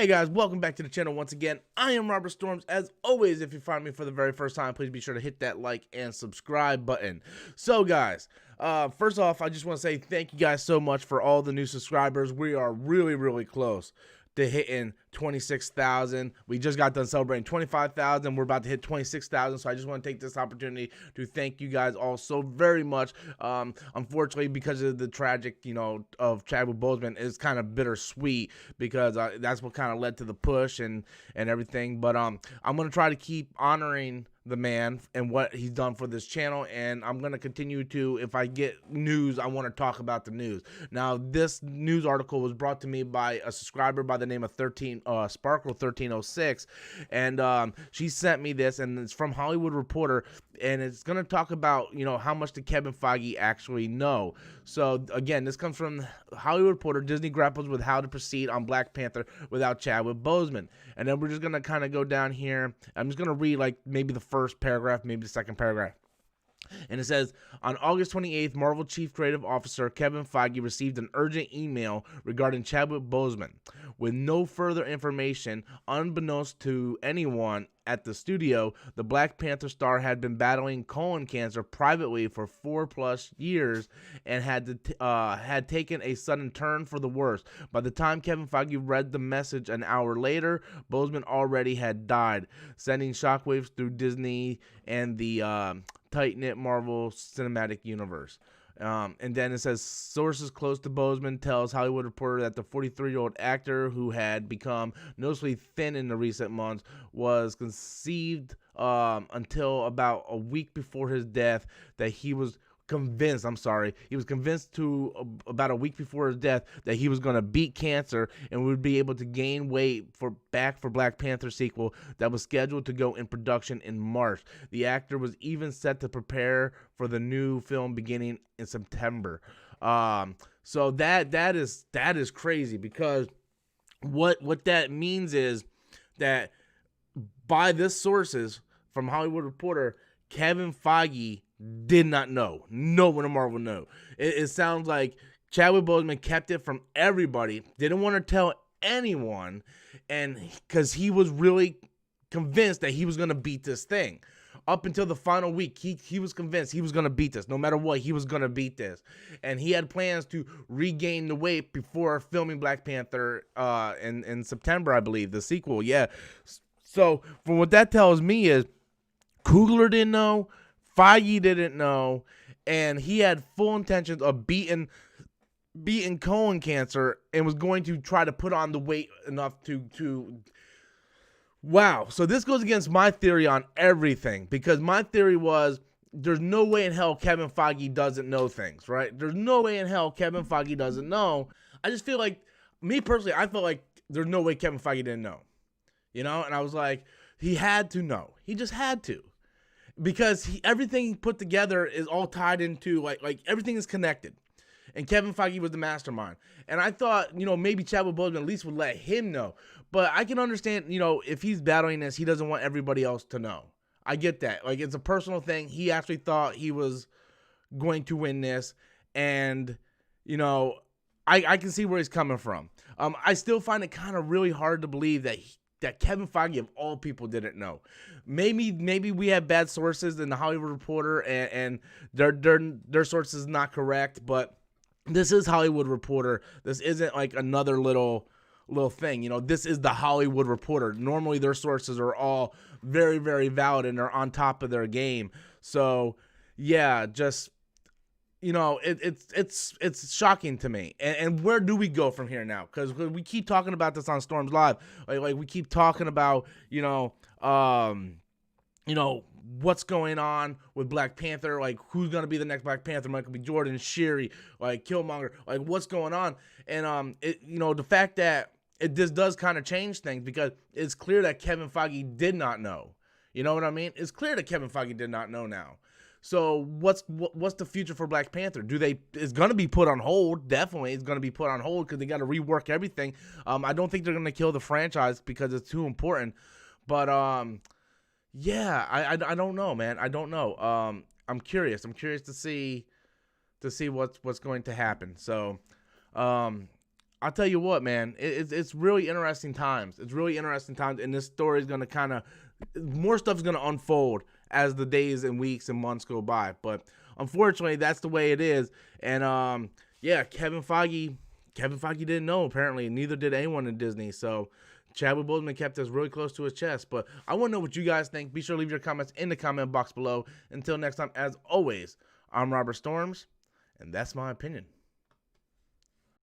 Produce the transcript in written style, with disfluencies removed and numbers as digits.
Hey guys, welcome back to the channel once again. I am Robert Storms. As always, if you find me for the very first time, please be sure to hit that like and subscribe button. So guys, first off, I just want to say thank you guys so much for all the new subscribers. We are really close to hitting 26,000. We just got done celebrating 25,000. We're about to hit 26,000. So I just want to take this opportunity to thank you guys all so very much. Unfortunately, because of the tragic, of Chadwick Boseman, it's kind of bittersweet because that's what kind of led to the push and everything. But I'm gonna try to keep honoring the man and what he's done for this channel, and I'm going to continue to, if I get news, I want to talk about the news. Now, this news article was brought to me by a subscriber by the name of Sparkle 1306, and she sent me this, and it's from Hollywood Reporter, and it's going to talk about, how much did Kevin Feige actually know. So, again, this comes from Hollywood Reporter. Disney grapples with how to proceed on Black Panther without Chadwick Boseman. And then we're just going to kind of go down here. I'm just going to read, like, maybe the first paragraph, maybe the second paragraph. And it says, on August 28th, Marvel Chief Creative Officer Kevin Feige received an urgent email regarding Chadwick Boseman. With no further information, unbeknownst to anyone at the studio, the Black Panther star had been battling colon cancer privately for 4+ years and had taken a sudden turn for the worse. By the time Kevin Feige read the message an hour later, Boseman already had died, sending shockwaves through Disney and the tight-knit Marvel Cinematic Universe. And then it says, sources close to Boseman tells Hollywood Reporter that the 43-year-old actor, who had become noticeably thin in the recent months, was conceived until about a week before his death that he was convinced, about a week before his death that he was going to beat cancer and would be able to gain weight for Black Panther sequel that was scheduled to go in production in March. The actor was even set to prepare for the new film beginning in September. So that is crazy, because what that means is that by this sources from Hollywood Reporter, Kevin Feige did not know. No one in Marvel knew. It sounds like Chadwick Boseman kept it from everybody, didn't want to tell anyone, and because he was really convinced that he was going to beat this thing. Up until the final week, he was convinced he was going to beat this. No matter what, he was going to beat this. And he had plans to regain the weight before filming Black Panther in September, I believe, the sequel. Yeah. So from what that tells me is Coogler didn't know, Feige didn't know, and he had full intentions of beating colon cancer and was going to try to put on the weight enough to wow. So this goes against my theory on everything, because my theory was there's no way in hell Kevin Feige doesn't know things, right? There's no way in hell Kevin Feige doesn't know. I just feel like, me personally, I felt like there's no way Kevin Feige didn't know, and I was like, he had to know. He just had to. Because everything he put together is all tied into, like everything is connected. And Kevin Feige was the mastermind. And I thought, maybe Chadwick Boseman at least would let him know. But I can understand, if he's battling this, he doesn't want everybody else to know. I get that. Like, it's a personal thing. He actually thought he was going to win this. And, I can see where he's coming from. I still find it kind of really hard to believe that Kevin Feige, of all people, didn't know. Maybe we have bad sources in the Hollywood Reporter, and their source is not correct, but this is Hollywood Reporter. This isn't like another little thing. This is the Hollywood Reporter. Normally their sources are all very, very valid and are on top of their game. So yeah, just it's shocking to me. And where do we go from here now? Because we keep talking about this on Storms Live. Like we keep talking about, what's going on with Black Panther. Like, who's going to be the next Black Panther? Michael B. Jordan, Shuri, like Killmonger. Like, what's going on? And, the fact that this does kind of change things, because it's clear that Kevin Feige did not know. You know what I mean? It's clear that Kevin Feige did not know now. So what's the future for Black Panther? It's going to be put on hold. Definitely, it's going to be put on hold because they got to rework everything. I don't think they're going to kill the franchise because it's too important. But yeah, I don't know, man. I don't know. I'm curious. I'm curious to see what's going to happen. So I'll tell you what, man, it's really interesting times. It's really interesting times, and this story is going to more stuff is going to unfold as the days and weeks and months go by. But unfortunately, that's the way it is. And yeah, Kevin Feige didn't know, apparently, and neither did anyone in Disney. So Chadwick Boseman kept this really close to his chest. But I want to know what you guys think. Be sure to leave your comments in the comment box below. Until next time, as always, I'm Robert Storms, and that's my opinion.